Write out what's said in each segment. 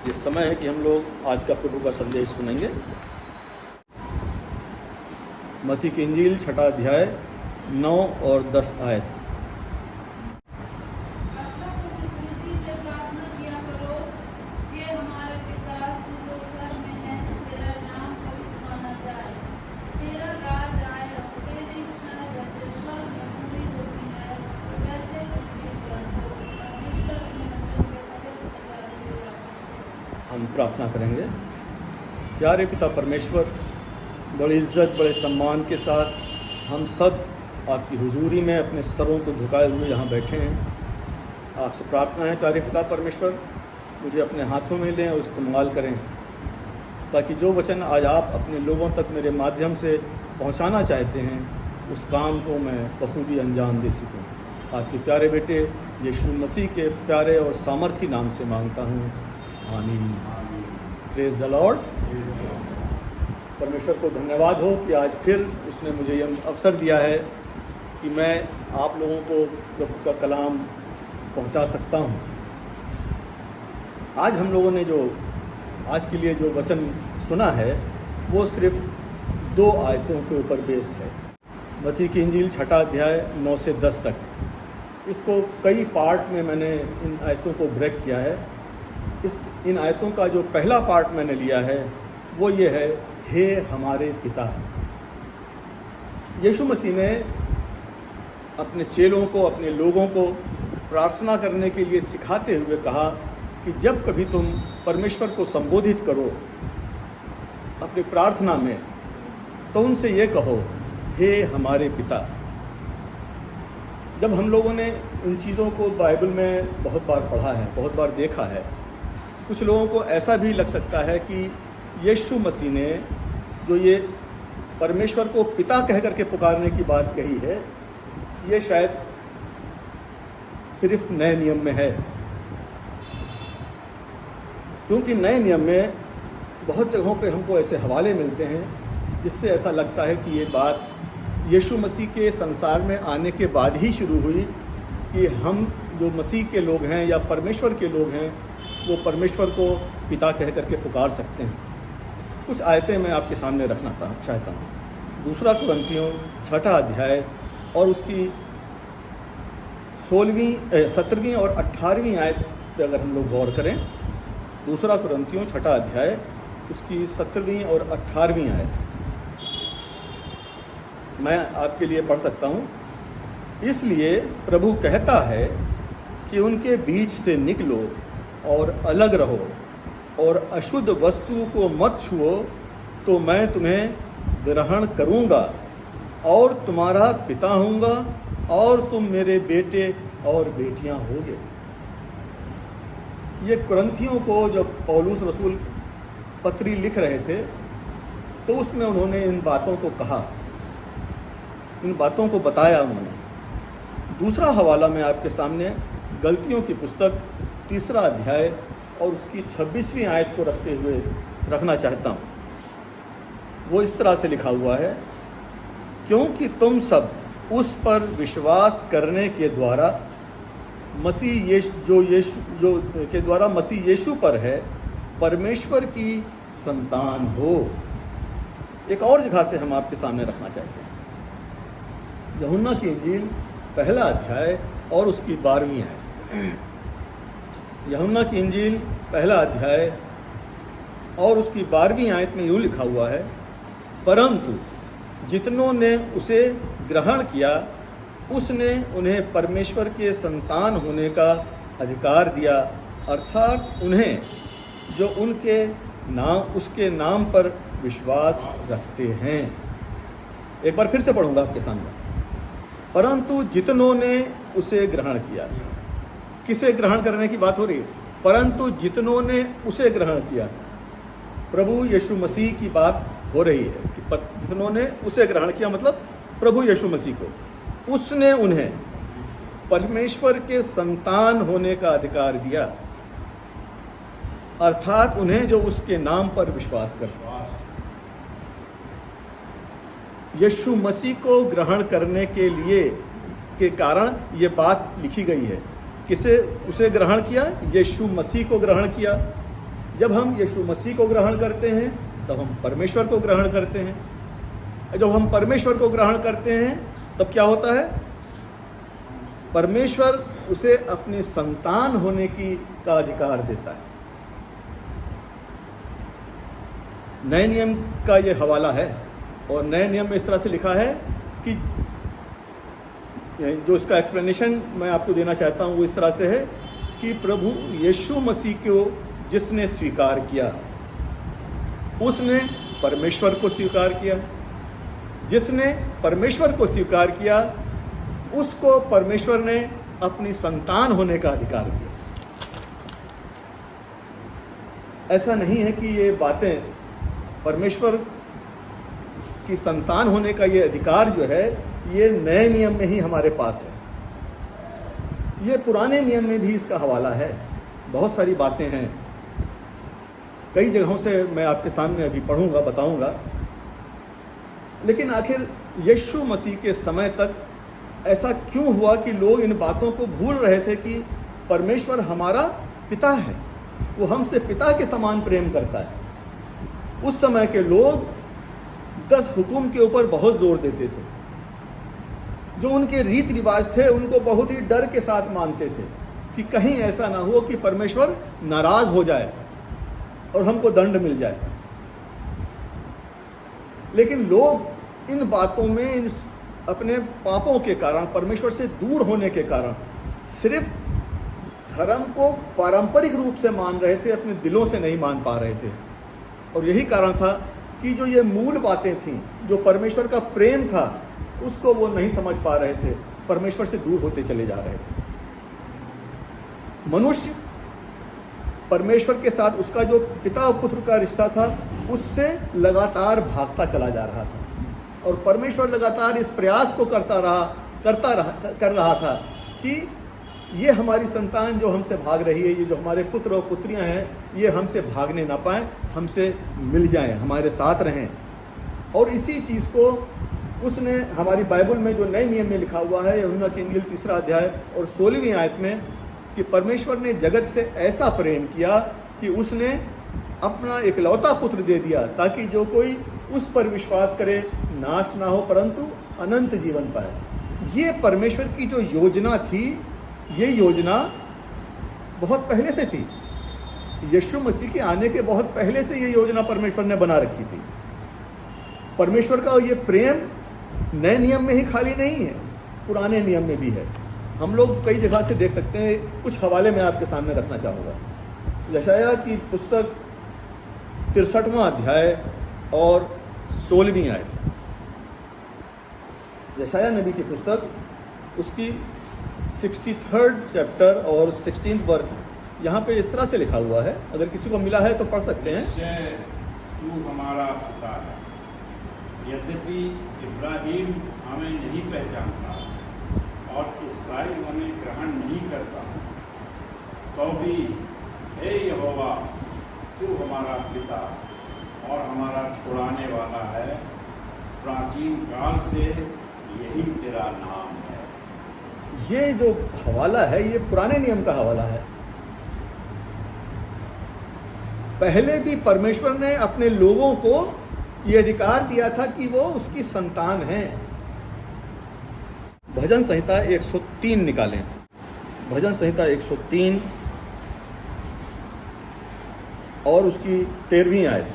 ये समय है कि हम लोग आज का प्रभु का संदेश सुनेंगे। मत्ती की इंजील 6 अध्याय 9 और 10 आयत। हम प्रार्थना करेंगे। प्यारे पिता परमेश्वर, बड़ी इज्जत बड़े सम्मान के साथ हम सब आपकी हुजूरी में अपने सरों को झुकाए हुए यहाँ बैठे हैं। आपसे प्रार्थना है प्यारे पिता परमेश्वर, मुझे अपने हाथों में लें और इस्तेमाल करें, ताकि जो वचन आज आप अपने लोगों तक मेरे माध्यम से पहुँचाना चाहते हैं उस काम को मैं बखूबी अंजाम दे सकूँ। आपके प्यारे बेटे यीशु मसीह के प्यारे और सामर्थी नाम से मांगता हूँ, आमीन। Praise the Lord. परमेश्वर को धन्यवाद हो कि आज फिर उसने मुझे यह अवसर दिया है कि मैं आप लोगों को प्रभु का कलाम पहुंचा सकता हूं। आज हम लोगों ने जो आज के लिए जो वचन सुना है वो सिर्फ 2 आयतों के ऊपर बेस्ड है। मत्ती की इंजील 6 अध्याय 9 से 10 तक। इसको कई पार्ट में मैंने इन आयतों को ब्रेक किया है। इन आयतों का जो पहला पार्ट मैंने लिया है वो ये है, हे हमारे पिता। यीशु मसीह ने अपने चेलों को, अपने लोगों को प्रार्थना करने के लिए सिखाते हुए कहा कि जब कभी तुम परमेश्वर को संबोधित करो अपनी प्रार्थना में, तो उनसे ये कहो, हे हमारे पिता। जब हम लोगों ने इन चीज़ों को बाइबल में बहुत बार पढ़ा है, बहुत बार देखा है, कुछ लोगों को ऐसा भी लग सकता है कि यीशु मसीह ने जो ये परमेश्वर को पिता कह करके पुकारने की बात कही है, ये शायद सिर्फ नए नियम में है। क्योंकि नए नियम में बहुत जगहों पे हमको ऐसे हवाले मिलते हैं जिससे ऐसा लगता है कि ये बात यीशु मसीह के संसार में आने के बाद ही शुरू हुई कि हम जो मसीह के लोग हैं या परमेश्वर के लोग हैं वो परमेश्वर को पिता कह करके पुकार सकते हैं। कुछ आयतें मैं आपके सामने रखना चाहता हूँ। 2 कुरिन्थियों 6 अध्याय और उसकी 17वीं और 18वीं आयत पर अगर हम लोग गौर करें, 2 कुरिन्थियों 6 अध्याय उसकी 17वीं और 18वीं आयत मैं आपके लिए पढ़ सकता हूँ। इसलिए प्रभु कहता है कि उनके बीच से निकलो और अलग रहो और अशुद्ध वस्तु को मत छुओ, तो मैं तुम्हें ग्रहण करूँगा और तुम्हारा पिता होऊंगा और तुम मेरे बेटे और बेटियां होगे। ये कुरिन्थियों को जब पौलुस रसूल पत्री लिख रहे थे तो उसमें उन्होंने इन बातों को कहा, इन बातों को बताया उन्होंने। दूसरा हवाला मैं आपके सामने गलतियों की पुस्तक 3 अध्याय और उसकी 26वीं आयत को रखते हुए रखना चाहता हूँ। वो इस तरह से लिखा हुआ है, क्योंकि तुम सब उस पर विश्वास करने के द्वारा मसीह यीशु पर है, परमेश्वर की संतान हो। एक और जगह से हम आपके सामने रखना चाहते हैं। यूहन्ना की इंजील 1 अध्याय और उसकी 12वीं आयत। यूहन्ना की इंजील 1 अध्याय और उसकी 12वीं आयत में यूँ लिखा हुआ है, परंतु जितनों ने उसे ग्रहण किया उसने उन्हें परमेश्वर के संतान होने का अधिकार दिया, अर्थात उन्हें जो उसके नाम पर विश्वास रखते हैं। एक बार फिर से पढ़ूंगा आपके सामने। परंतु जितनों ने उसे ग्रहण किया। किसे ग्रहण करने की बात हो रही है? परंतु जितनों ने उसे ग्रहण किया, प्रभु यीशु मसीह की बात हो रही है कि जितनों ने उसे ग्रहण किया मतलब प्रभु यीशु मसीह को, उसने उन्हें परमेश्वर के संतान होने का अधिकार दिया, अर्थात उन्हें जो उसके नाम पर विश्वास करते हैं। यीशु मसीह को ग्रहण करने के लिए के कारण ये बात लिखी गई है। किसे उसे ग्रहण किया? यीशु मसीह को ग्रहण किया। जब हम यीशु मसीह को ग्रहण करते हैं तब हम परमेश्वर को ग्रहण करते हैं। जब हम परमेश्वर को ग्रहण करते हैं तब क्या होता है? परमेश्वर उसे अपनी संतान होने का अधिकार देता है। नए नियम का ये हवाला है और नए नियम में इस तरह से लिखा है कि जो इसका एक्सप्लेनेशन मैं आपको देना चाहता हूँ वो इस तरह से है कि प्रभु यीशु मसीह को जिसने स्वीकार किया उसने परमेश्वर को स्वीकार किया। जिसने परमेश्वर को स्वीकार किया उसको परमेश्वर ने अपनी संतान होने का अधिकार दिया। ऐसा नहीं है कि ये बातें परमेश्वर की संतान होने का ये अधिकार जो है ये नए नियम में ही हमारे पास है। ये पुराने नियम में भी इसका हवाला है। बहुत सारी बातें हैं, कई जगहों से मैं आपके सामने अभी पढ़ूंगा, बताऊंगा। लेकिन आखिर यीशु मसीह के समय तक ऐसा क्यों हुआ कि लोग इन बातों को भूल रहे थे कि परमेश्वर हमारा पिता है, वो हमसे पिता के समान प्रेम करता है। उस समय के लोग 10 हुक्म के ऊपर बहुत जोर देते थे। जो उनके रीति रिवाज थे उनको बहुत ही डर के साथ मानते थे कि कहीं ऐसा ना हो कि परमेश्वर नाराज हो जाए और हमको दंड मिल जाए। लेकिन लोग इन बातों में, इन अपने पापों के कारण, परमेश्वर से दूर होने के कारण सिर्फ धर्म को पारंपरिक रूप से मान रहे थे, अपने दिलों से नहीं मान पा रहे थे। और यही कारण था कि जो ये मूल बातें थीं, जो परमेश्वर का प्रेम था, उसको वो नहीं समझ पा रहे थे, परमेश्वर से दूर होते चले जा रहे थे। मनुष्य परमेश्वर के साथ उसका जो पिता और पुत्र का रिश्ता था उससे लगातार भागता चला जा रहा था और परमेश्वर लगातार इस प्रयास को कर रहा था कि ये हमारी संतान जो हमसे भाग रही है, ये जो हमारे पुत्र और पुत्रियां हैं, ये हमसे भागने ना पाएं, हमसे मिल जाएं, हमारे साथ रहें। और इसी चीज़ को उसने हमारी बाइबल में जो नए नियम में लिखा हुआ है, यूहन्ना की इंजील 3 अध्याय और 16वीं आयत में, कि परमेश्वर ने जगत से ऐसा प्रेम किया कि उसने अपना इकलौता पुत्र दे दिया ताकि जो कोई उस पर विश्वास करे नाश ना हो परंतु अनंत जीवन पाए। ये परमेश्वर की जो योजना थी, ये योजना बहुत पहले से थी। यीशु मसीह के आने के बहुत पहले से ये योजना परमेश्वर ने बना रखी थी। परमेश्वर का ये प्रेम नए नियम में ही खाली नहीं है, पुराने नियम में भी है। हम लोग कई जगह से देख सकते हैं। कुछ हवाले मैं आपके सामने रखना चाहूँगा। यशायाह की पुस्तक 63वां अध्याय और 16वीं आयत। यशायाह नबी की पुस्तक, उसकी 63rd चैप्टर और 16th वर्ष, यहाँ पे इस तरह से लिखा हुआ है। अगर किसी को मिला है तो पढ़ सकते हैं। तू हमारा पिता है, यद्यपि इब्राहिम हमें नहीं पहचानता और इस्राएल हमें ग्रहण नहीं करता, तो भी हे यहोवा तू हमारा पिता और हमारा छुड़ाने वाला है। प्राचीन काल से यही तेरा नाम है। ये जो हवाला है ये पुराने नियम का हवाला है। पहले भी परमेश्वर ने अपने लोगों को ये अधिकार दिया था कि वो उसकी संतान हैं। भजन संहिता 103 निकालें। भजन संहिता 103 और उसकी 13वीं आयत।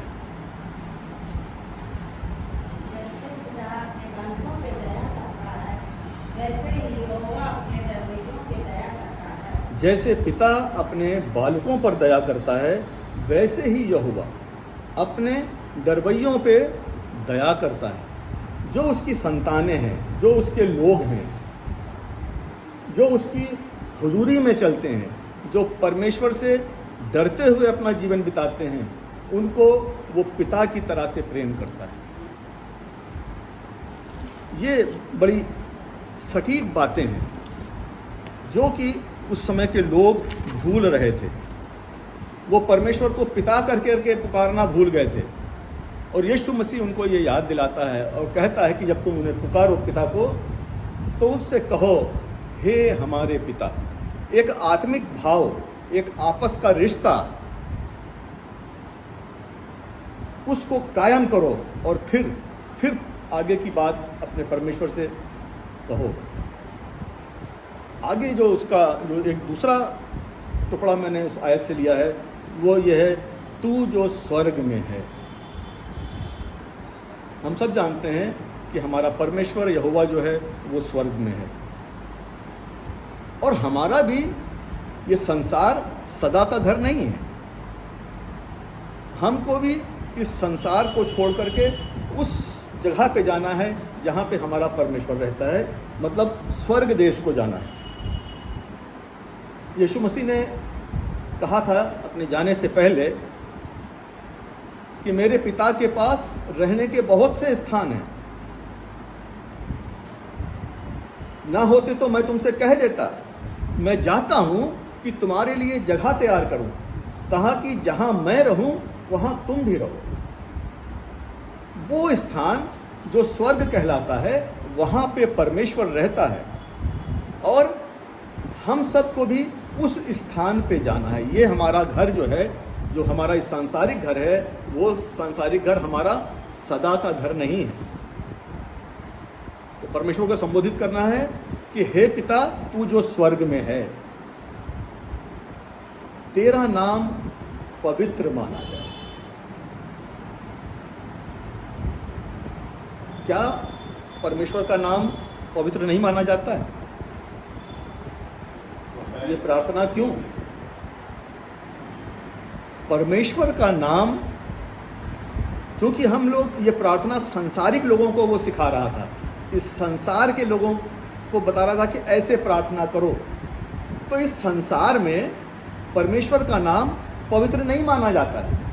जैसे पिता अपने बालकों पर दया करता है, वैसे ही यहोवा अपने डरवैयों पे दया करता है। जो उसकी संतानें हैं, जो उसके लोग हैं, जो उसकी हुजूरी में चलते हैं, जो परमेश्वर से डरते हुए अपना जीवन बिताते हैं, उनको वो पिता की तरह से प्रेम करता है। ये बड़ी सटीक बातें हैं जो कि उस समय के लोग भूल रहे थे। वो परमेश्वर को पिता करके पुकारना भूल गए थे। और यीशु मसीह उनको ये याद दिलाता है और कहता है कि जब तुम उन्हें पुकारो पिता को, तो उससे कहो हे हमारे पिता। एक आत्मिक भाव, एक आपस का रिश्ता उसको कायम करो और फिर आगे की बात अपने परमेश्वर से कहो। आगे जो उसका जो एक दूसरा टुकड़ा मैंने उस आयत से लिया है वो ये है, तू जो स्वर्ग में है। हम सब जानते हैं कि हमारा परमेश्वर यहोवा जो है वो स्वर्ग में है, और हमारा भी ये संसार सदा का घर नहीं है। हमको भी इस संसार को छोड़ करके उस जगह पे जाना है जहाँ पे हमारा परमेश्वर रहता है, मतलब स्वर्ग देश को जाना है। यीशु मसीह ने कहा था अपने जाने से पहले कि मेरे पिता के पास रहने के बहुत से स्थान हैं, ना होते तो मैं तुमसे कह देता। मैं जाता हूँ कि तुम्हारे लिए जगह तैयार करूँ, ताकि जहाँ मैं रहूँ वहाँ तुम भी रहो। वो स्थान जो स्वर्ग कहलाता है वहाँ पे परमेश्वर रहता है, और हम सबको भी उस स्थान पे जाना है। ये हमारा घर जो है, जो हमारा इस सांसारिक घर है, वो सांसारिक घर हमारा सदा का घर नहीं है। तो परमेश्वर को संबोधित करना है कि हे पिता, तू जो स्वर्ग में है, तेरा नाम पवित्र माना जाए। क्या परमेश्वर का नाम पवित्र नहीं माना जाता है? ये प्रार्थना क्यों? परमेश्वर का नाम, क्योंकि हम लोग ये प्रार्थना सांसारिक लोगों को वो सिखा रहा था, इस संसार के लोगों को बता रहा था कि ऐसे प्रार्थना करो। तो इस संसार में परमेश्वर का नाम पवित्र नहीं माना जाता है।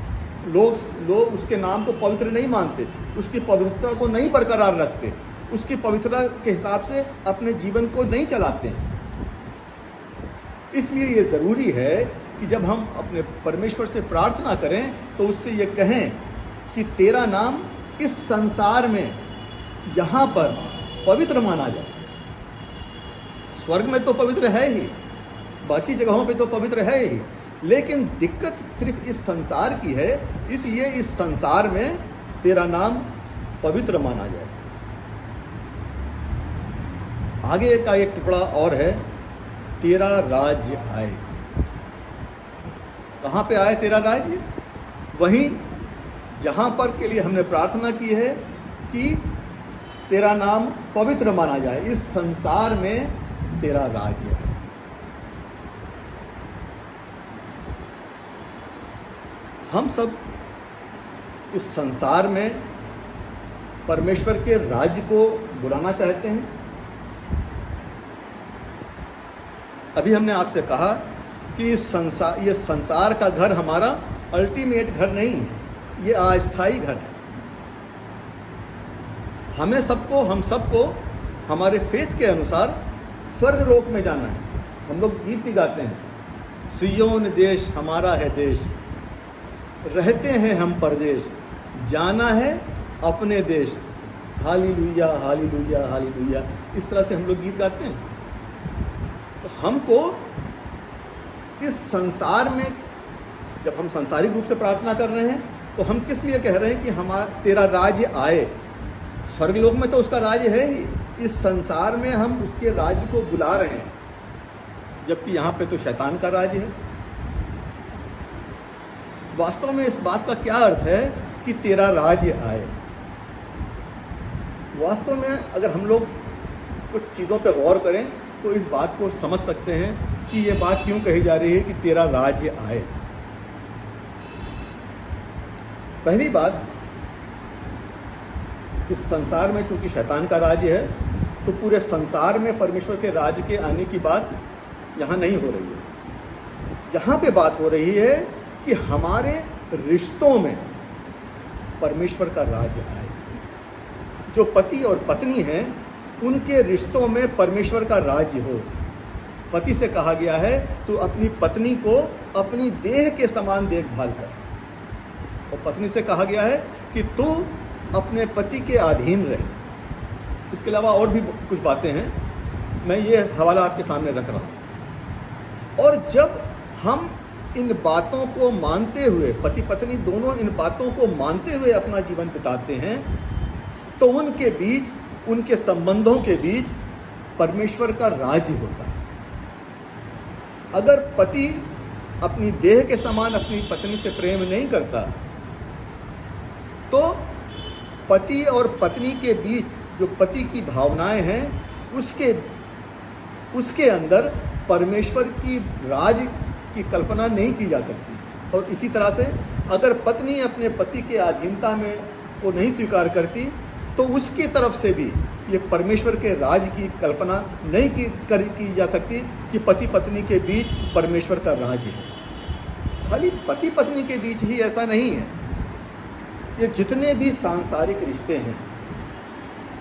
लोग उसके नाम को पवित्र नहीं मानते, उसकी पवित्रता को नहीं बरकरार रखते, उसकी पवित्रता के हिसाब से अपने जीवन को नहीं चलाते हैं। इसलिए ये ज़रूरी है कि जब हम अपने परमेश्वर से प्रार्थना करें तो उससे ये कहें कि तेरा नाम इस संसार में यहाँ पर पवित्र माना जाए। स्वर्ग में तो पवित्र है ही, बाकी जगहों पे तो पवित्र है ही, लेकिन दिक्कत सिर्फ इस संसार की है। इसलिए इस संसार में तेरा नाम पवित्र माना जाए। आगे का एक टुकड़ा और है, तेरा राज्य आए। कहाँ पे आए तेरा राज्य? वहीं जहाँ पर के लिए हमने प्रार्थना की है कि तेरा नाम पवित्र माना जाए। इस संसार में तेरा राज्य है। हम सब इस संसार में परमेश्वर के राज्य को बुलाना चाहते हैं। अभी हमने आपसे कहा कि ये संसार का घर हमारा अल्टीमेट घर नहीं है, ये अस्थायी घर है। हम सबको हमारे फेथ के अनुसार स्वर्ग लोक में जाना है। हम लोग गीत भी गाते हैं, सियोन देश हमारा है देश, रहते हैं हम परदेश, जाना है अपने देश, हालेलुया हालेलुया हालेलुया। इस तरह से हम लोग गीत गाते हैं। तो हमको इस संसार में, जब हम सांसारिक रूप से प्रार्थना कर रहे हैं, तो हम किस लिए कह रहे हैं कि तेरा राज्य आए। स्वर्ग लोक में तो उसका राज्य है ही, इस संसार में हम उसके राज्य को बुला रहे हैं, जबकि यहाँ पे तो शैतान का राज्य है। वास्तव में इस बात का क्या अर्थ है कि तेरा राज्य आए? वास्तव में अगर हम लोग कुछ चीज़ों पर गौर करें तो इस बात को समझ सकते हैं कि ये बात क्यों कही जा रही है कि तेरा राज्य आए। पहली बात, इस संसार में चूंकि शैतान का राज्य है, तो पूरे संसार में परमेश्वर के राज्य के आने की बात यहाँ नहीं हो रही है। यहाँ पे बात हो रही है कि हमारे रिश्तों में परमेश्वर का राज्य आए। जो पति और पत्नी हैं, उनके रिश्तों में परमेश्वर का राज्य हो। पति से कहा गया है तू अपनी पत्नी को अपनी देह के समान देखभाल कर, और पत्नी से कहा गया है कि तू अपने पति के अधीन रहे। इसके अलावा और भी कुछ बातें हैं, मैं ये हवाला आपके सामने रख रहा हूँ। और जब हम इन बातों को मानते हुए, पति पत्नी दोनों इन बातों को मानते हुए अपना जीवन बिताते हैं, तो उनके बीच, उनके संबंधों के बीच परमेश्वर का राज्य होता है। अगर पति अपनी देह के समान अपनी पत्नी से प्रेम नहीं करता, तो पति और पत्नी के बीच जो पति की भावनाएं हैं, उसके अंदर परमेश्वर की राज की कल्पना नहीं की जा सकती। और इसी तरह से अगर पत्नी अपने पति के अधीनता में को नहीं स्वीकार करती, तो उसकी तरफ से भी ये परमेश्वर के राज की कल्पना नहीं की जा सकती कि पति पत्नी के बीच परमेश्वर का राज है। खाली पति पत्नी के बीच ही ऐसा नहीं है, ये जितने भी सांसारिक रिश्ते हैं,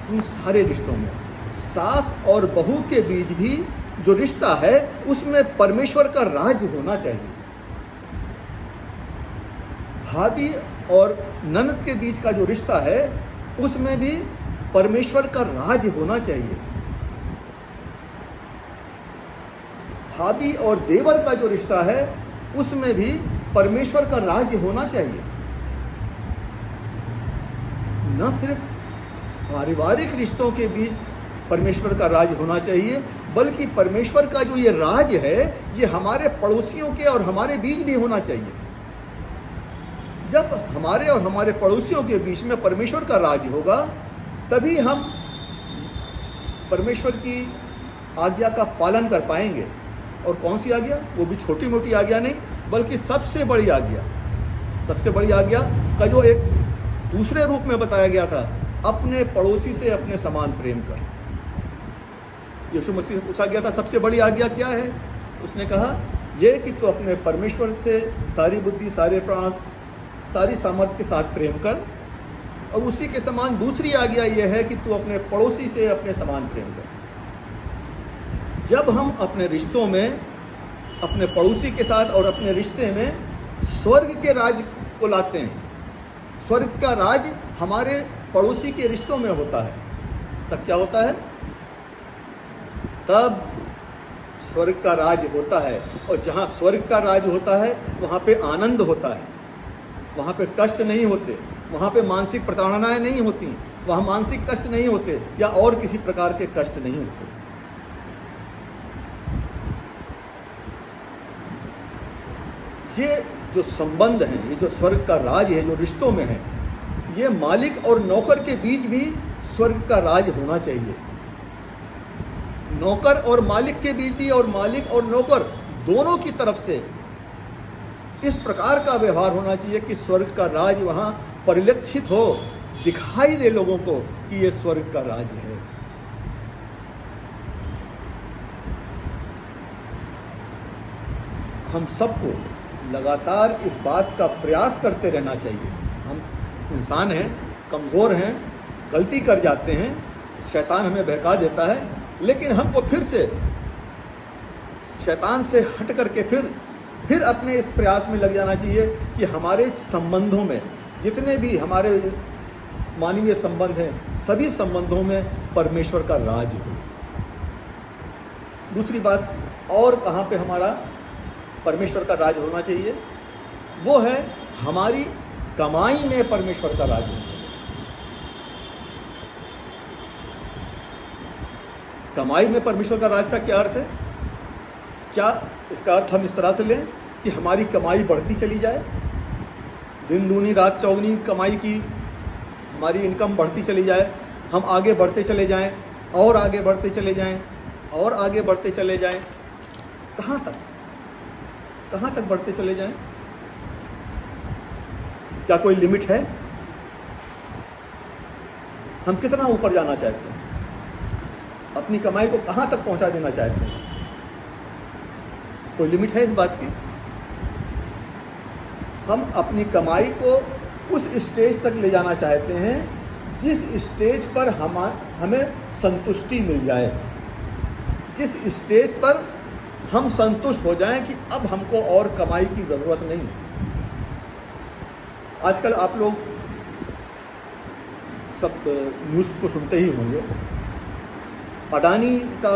उन सारे रिश्तों में सास और बहू के बीच भी जो रिश्ता है, उसमें परमेश्वर का राज होना चाहिए। भाभी और ननद के बीच का जो रिश्ता है, उसमें भी परमेश्वर का राज होना चाहिए। भाभी और देवर का जो रिश्ता है, उसमें भी परमेश्वर का राज होना चाहिए। न सिर्फ पारिवारिक रिश्तों के बीच परमेश्वर का राज होना चाहिए, बल्कि परमेश्वर का जो ये राज है, ये हमारे पड़ोसियों के और हमारे बीच भी होना चाहिए। जब हमारे और हमारे पड़ोसियों के बीच में परमेश्वर का राज होगा, तभी हम परमेश्वर की आज्ञा का पालन कर पाएंगे। और कौन सी आज्ञा? वो भी छोटी मोटी आज्ञा नहीं, बल्कि सबसे बड़ी आज्ञा, सबसे बड़ी आज्ञा का जो एक दूसरे रूप में बताया गया था, अपने पड़ोसी से अपने समान प्रेम कर। यीशु मसीह से पूछा गया था, सबसे बड़ी आज्ञा क्या है? उसने कहा, ये कि तू अपने परमेश्वर से सारी बुद्धि, सारे प्राण, सारी सामर्थ्य के साथ प्रेम कर, और उसी के समान दूसरी आज्ञा यह है कि तू अपने पड़ोसी से अपने समान प्रेम कर। जब हम अपने रिश्तों में अपने पड़ोसी के साथ और अपने रिश्ते में स्वर्ग के राज को लाते हैं, स्वर्ग का राज हमारे पड़ोसी के रिश्तों में होता है, तब क्या होता है? तब स्वर्ग का राज होता है। और जहाँ स्वर्ग का राज होता है, वहाँ पे आनंद होता है, वहाँ पे कष्ट नहीं होते, वहाँ पे मानसिक प्रताड़नाएं नहीं होती, वहाँ मानसिक कष्ट नहीं होते, या और किसी प्रकार के कष्ट नहीं होते। ये जो संबंध हैं, ये जो स्वर्ग का राज है, जो रिश्तों में है, ये मालिक और नौकर के बीच भी स्वर्ग का राज होना चाहिए। नौकर और मालिक के बीच भी, और मालिक और नौकर दोनों की तरफ से इस प्रकार का व्यवहार होना चाहिए कि स्वर्ग का राज वहाँ परिलक्षित हो, दिखाई दे लोगों को कि ये स्वर्ग का राज है। हम सबको लगातार इस बात का प्रयास करते रहना चाहिए। हम इंसान हैं, कमज़ोर हैं, गलती कर जाते हैं, शैतान हमें बहका देता है, लेकिन हमको फिर से शैतान से हट करके फिर अपने इस प्रयास में लग जाना चाहिए कि हमारे संबंधों में, जितने भी हमारे मानवीय संबंध हैं, सभी संबंधों में परमेश्वर का राज हो। दूसरी बात, और कहाँ पे हमारा परमेश्वर का राज होना चाहिए, वो है हमारी कमाई में परमेश्वर का राज होना चाहिए। कमाई में परमेश्वर का राज का क्या अर्थ है? क्या इसका अर्थ हम इस तरह से लें कि हमारी कमाई बढ़ती चली जाए, दिन दूनी रात चौगुनी कमाई की हमारी इनकम बढ़ती चली जाए, हम आगे बढ़ते चले जाएं, और आगे बढ़ते चले जाएं, और आगे बढ़ते चले जाएं? कहाँ तक? कहाँ तक बढ़ते चले जाएं? क्या कोई लिमिट है? हम कितना ऊपर जाना चाहते हैं? अपनी कमाई को कहाँ तक पहुँचा देना चाहते हैं? कोई लिमिट है इस बात की? हम अपनी कमाई को उस स्टेज तक ले जाना चाहते हैं जिस स्टेज पर हमें संतुष्टि मिल जाए, जिस स्टेज पर हम संतुष्ट हो जाएं कि अब हमको और कमाई की ज़रूरत नहीं। आजकल आप लोग सब न्यूज़ को सुनते ही होंगे, अडानी का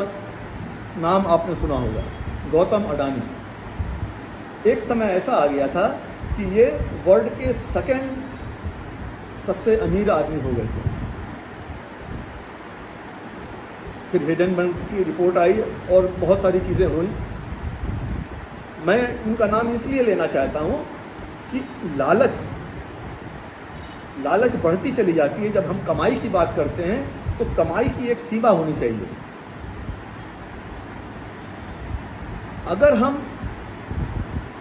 नाम आपने सुना होगा, गौतम अडानी। एक समय ऐसा आ गया था कि ये वर्ल्ड के सेकंड सबसे अमीर आदमी हो गए थे। फिर हिडेनबर्ग की रिपोर्ट आई और बहुत सारी चीज़ें हुई। मैं उनका नाम इसलिए लेना चाहता हूँ कि लालच बढ़ती चली जाती है। जब हम कमाई की बात करते हैं तो कमाई की एक सीमा होनी चाहिए। अगर हम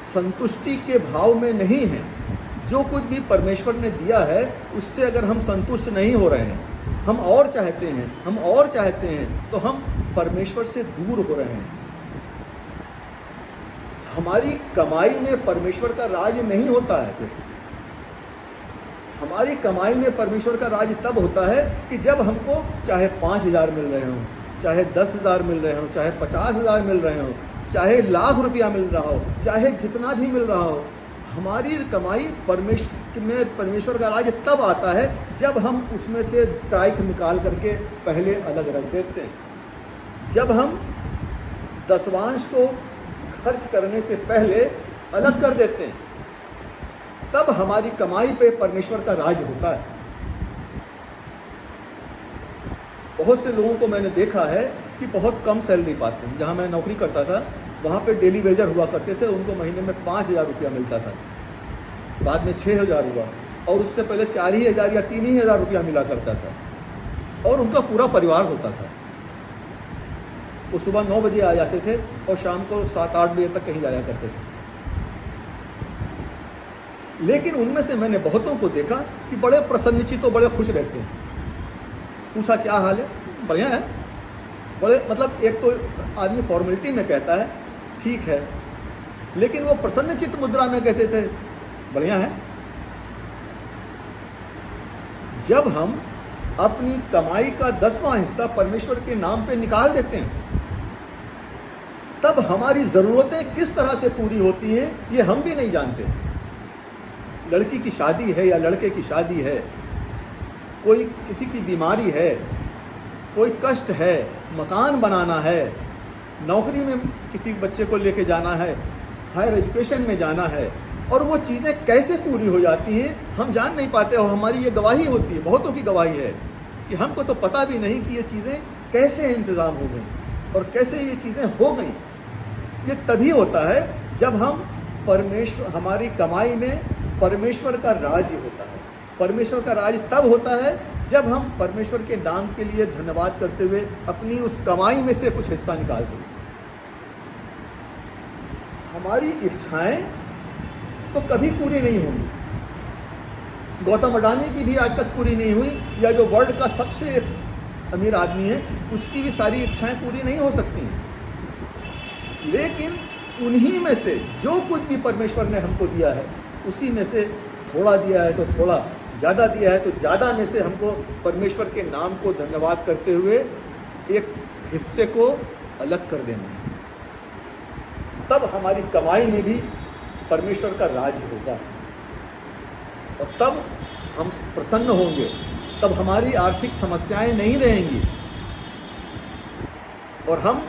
संतुष्टि के भाव में नहीं हैं, जो कुछ भी परमेश्वर ने दिया है उससे अगर हम संतुष्ट नहीं हो रहे हैं, हम और चाहते हैं तो हम परमेश्वर से दूर हो रहे हैं। हमारी कमाई में परमेश्वर का राज नहीं होता है। फिर हमारी कमाई में परमेश्वर का राज तब होता है कि जब हमको चाहे 5,000 मिल रहे हों, चाहे 10,000 मिल रहे हों, चाहे 50,000 मिल रहे हों, चाहे लाख रुपया मिल रहा हो, चाहे जितना भी मिल रहा हो, हमारी कमाई परमेश्वर का राज तब आता है जब हम उसमें से टाइथ निकाल करके पहले अलग रख देते हैं। जब हम दशवांश को खर्च करने से पहले अलग कर देते हैं, तब हमारी कमाई पे परमेश्वर का राज होता है। बहुत से लोगों को मैंने देखा है कि बहुत कम सैलरी पाते हैं। जहाँ मैं नौकरी करता था वहाँ पे डेली वेजर हुआ करते थे, उनको महीने में 5,000 रुपया मिलता था, बाद में 6,000 हुआ, और उससे पहले 4,000 या 3,000 रुपया मिला करता था, और उनका पूरा परिवार होता था। वो सुबह 9 बजे आ जाते थे और शाम को 7-8 बजे तक कहीं जाया करते थे। लेकिन उनमें से मैंने बहुतों को देखा कि बड़े प्रसन्नचित्त और बड़े खुश रहते हैं। पूछा क्या हाल है? बढ़िया है। बड़े मतलब एक तो आदमी फॉर्मेलिटी में कहता है ठीक है, लेकिन वो प्रसन्नचित्त मुद्रा में कहते थे बढ़िया है। जब हम अपनी कमाई का 10वां हिस्सा परमेश्वर के नाम पे निकाल देते हैं, तब हमारी ज़रूरतें किस तरह से पूरी होती हैं ये हम भी नहीं जानते। लड़की की शादी है या लड़के की शादी है, कोई किसी की बीमारी है, कोई कष्ट है, मकान बनाना है, नौकरी में किसी बच्चे को लेके जाना है, हायर एजुकेशन में जाना है, और वो चीज़ें कैसे पूरी हो जाती हैं हम जान नहीं पाते। और हमारी ये गवाही होती है, बहुतों की गवाही है कि हमको तो पता भी नहीं कि ये चीज़ें कैसे इंतज़ाम हो गई और कैसे ये चीज़ें हो गई। ये तभी होता है जब हम हमारी कमाई में परमेश्वर का राज्य होता है। परमेश्वर का राज तब होता है जब हम परमेश्वर के नाम के लिए धन्यवाद करते हुए अपनी उस कमाई में से कुछ हिस्सा निकालते हैं। हमारी इच्छाएं तो कभी पूरी नहीं होंगी। गौतम अडानी की भी आज तक पूरी नहीं हुई, या जो वर्ल्ड का सबसे अमीर आदमी है उसकी भी सारी इच्छाएं पूरी नहीं हो सकती हैं। लेकिन उन्हीं में से जो कुछ भी परमेश्वर ने हमको दिया है उसी में से थोड़ा दिया है तो थोड़ा, ज़्यादा दिया है तो ज़्यादा में से हमको परमेश्वर के नाम को धन्यवाद करते हुए एक हिस्से को अलग कर देना है। तब हमारी कमाई में भी परमेश्वर का राज होगा और तब हम प्रसन्न होंगे, तब हमारी आर्थिक समस्याएं नहीं रहेंगी। और हम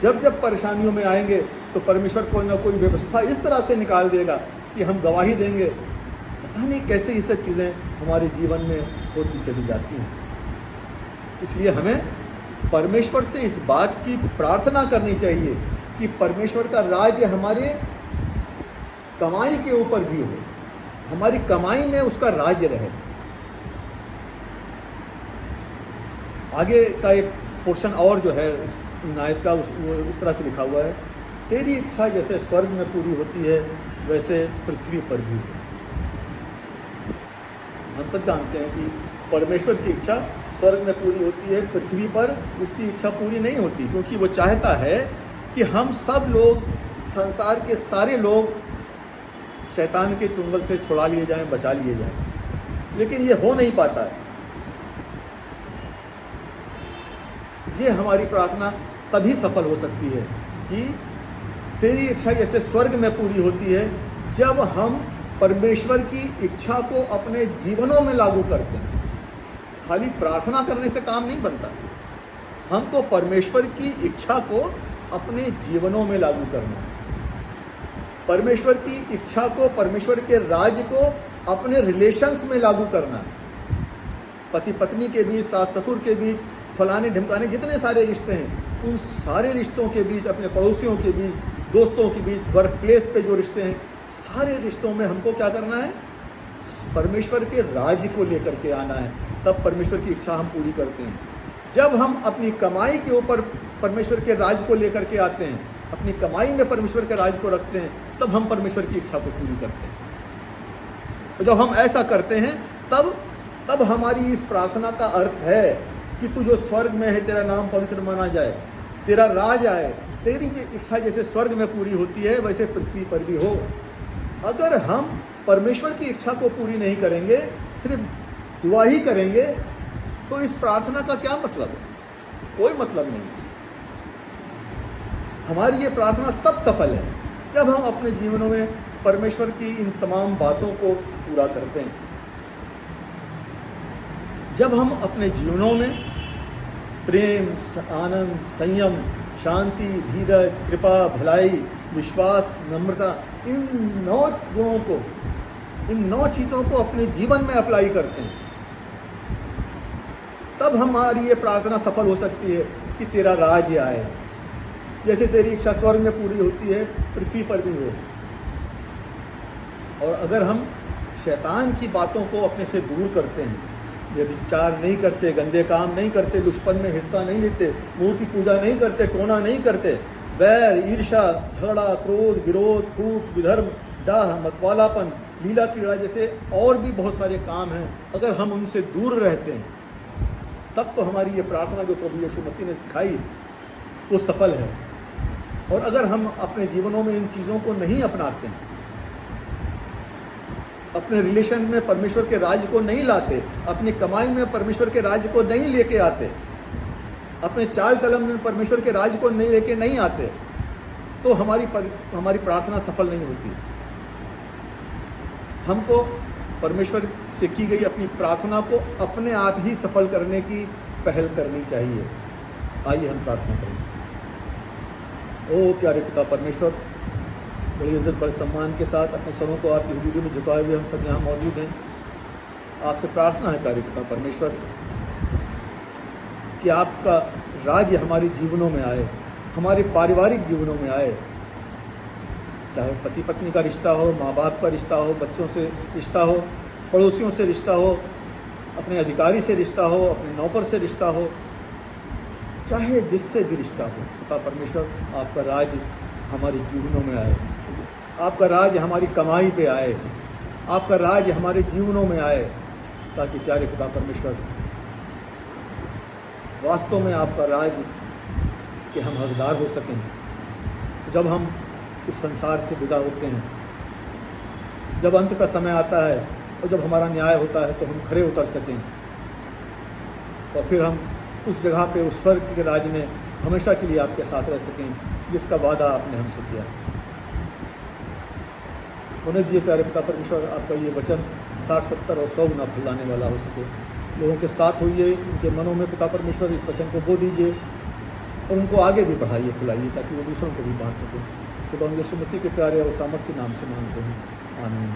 जब जब परेशानियों में आएंगे तो परमेश्वर कोई ना कोई व्यवस्था इस तरह से निकाल देगा कि हम गवाही देंगे, पता नहीं कैसे ये सब चीज़ें हमारे जीवन में होती चली जाती हैं। इसलिए हमें परमेश्वर से इस बात की प्रार्थना करनी चाहिए कि परमेश्वर का राज्य हमारे कमाई के ऊपर भी हो, हमारी कमाई में उसका राज्य रहे। आगे का एक पोर्शन और जो है इस नायत का वो इस तरह से लिखा हुआ है, तेरी इच्छा जैसे स्वर्ग में पूरी होती है वैसे पृथ्वी पर भी। हम सब जानते हैं कि परमेश्वर की इच्छा स्वर्ग में पूरी होती है, पृथ्वी पर उसकी इच्छा पूरी नहीं होती, क्योंकि वो चाहता है कि हम सब लोग, संसार के सारे लोग शैतान के चुंगल से छुड़ा लिए जाएं, बचा लिए जाएं। लेकिन ये हो नहीं पाता है। ये हमारी प्रार्थना तभी सफल हो सकती है कि तेरी इच्छा जैसे स्वर्ग में पूरी होती है जब हम परमेश्वर की इच्छा को अपने जीवनों में लागू करते हैं। खाली प्रार्थना करने से काम नहीं बनता, हमको परमेश्वर की इच्छा को अपने जीवनों में लागू करना है। परमेश्वर की इच्छा को, परमेश्वर के राज्य को अपने रिलेशंस में लागू करना है। पति पत्नी के बीच, सास ससुर के बीच, फलाने ढिमकाने जितने सारे रिश्ते हैं, उन सारे रिश्तों के बीच, अपने पड़ोसियों के बीच, दोस्तों के बीच, वर्क प्लेस पे जो रिश्ते हैं, सारे रिश्तों में हमको क्या करना है? परमेश्वर के राज्य को लेकर के आना है। तब परमेश्वर की इच्छा हम पूरी करते हैं। जब हम अपनी कमाई के ऊपर परमेश्वर के राज्य को लेकर के आते हैं, अपनी कमाई में परमेश्वर के राज्य को रखते हैं, तब हम परमेश्वर की इच्छा को पूरी करते हैं। तो जब हम ऐसा करते हैं तब हमारी इस प्रार्थना का अर्थ है कि तू जो स्वर्ग में है, तेरा नाम पवित्र माना जाए, तेरा राज आए, तेरी इच्छा जैसे स्वर्ग में पूरी होती है वैसे पृथ्वी पर भी हो। अगर हम परमेश्वर की इच्छा को पूरी नहीं करेंगे, सिर्फ दुआ ही करेंगे, तो इस प्रार्थना का क्या मतलब है? कोई मतलब नहीं। हमारी ये प्रार्थना तब सफल है जब हम अपने जीवनों में परमेश्वर की इन तमाम बातों को पूरा करते हैं। जब हम अपने जीवनों में प्रेम, आनंद, संयम, शांति, धीरज, कृपा, भलाई, विश्वास, नम्रता, इन 9 गुणों को, इन 9 चीज़ों को अपने जीवन में अप्लाई करते हैं, तब हमारी ये प्रार्थना सफल हो सकती है कि तेरा राज्य आए, जैसे तेरी इच्छा स्वर्ग में पूरी होती है पृथ्वी पर भी हो। और अगर हम शैतान की बातों को अपने से दूर करते हैं, व्यभिचार नहीं करते, गंदे काम नहीं करते, लुचपन में हिस्सा नहीं लेते, मूर्ति पूजा नहीं करते, टोना नहीं करते, बैर, ईर्षा, झगड़ा, क्रोध, विरोध, फूट, विधर्म, डाह, मतवालापन, लीला क्रीड़ा जैसे और भी बहुत सारे काम हैं, अगर हम उनसे दूर रहते हैं, तब तो हमारी ये प्रार्थना जो प्रभु यीशु मसीह ने सिखाई वो सफल है। और अगर हम अपने जीवनों में इन चीज़ों को नहीं अपनाते हैं, अपने रिलेशन में परमेश्वर के राज्य को नहीं लाते, अपनी कमाई में परमेश्वर के राज्य को नहीं लेके आते, अपने चाल चलन में परमेश्वर के राज्य को नहीं लेके नहीं आते, तो हमारी प्रार्थना सफल नहीं होती। हमको परमेश्वर से की गई अपनी प्रार्थना को अपने आप ही सफल करने की पहल करनी चाहिए। आइए हम प्रार्थना करें। ओ प्यारे पिता परमेश्वर, बड़ी इज्जत, बड़े सम्मान के साथ अपने सरों को आपकी हुजूरी में झुकाए हुए हम सब यहाँ मौजूद हैं। आपसे प्रार्थना है प्यारे पिता परमेश्वर कि आपका राज्य हमारे जीवनों में आए, हमारे पारिवारिक जीवनों में आए, चाहे पति पत्नी का रिश्ता हो, माँ बाप का रिश्ता हो, बच्चों से रिश्ता हो, पड़ोसियों से रिश्ता हो, अपने अधिकारी से रिश्ता हो, अपने नौकर से रिश्ता हो, चाहे जिससे भी रिश्ता हो, पिता परमेश्वर आपका राज्य हमारे जीवनों में आए, आपका राज्य हमारी कमाई पे आए, आपका राज्य हमारे जीवनों में आए, ताकि प्यारे पिता परमेश्वर वास्तव में आपका राज्य के हम हकदार हो सकें। जब हम इस संसार से विदा होते हैं, जब अंत का समय आता है और जब हमारा न्याय होता है, तो हम खड़े उतर सकें और फिर हम उस जगह पे, उस स्वर्ग के राज्य में हमेशा के लिए आपके साथ रह सकें, जिसका वादा आपने हमसे किया। उन्हें दिए प्यारे पिता परमेश्वर, आपका ये वचन 60, 70 और 100 गुना फैलाने वाला हो सके। लोगों के साथ होइए, उनके मनों में पिता परमेश्वर इस वचन को बो दीजिए और उनको आगे भी बढ़ाइए, फैलाइए, ताकि वो दूसरों को भी बांट सकें। खुदा यीशु मसीह के प्यारे और सामर्थ्य नाम से मांगते हैं, आमीन।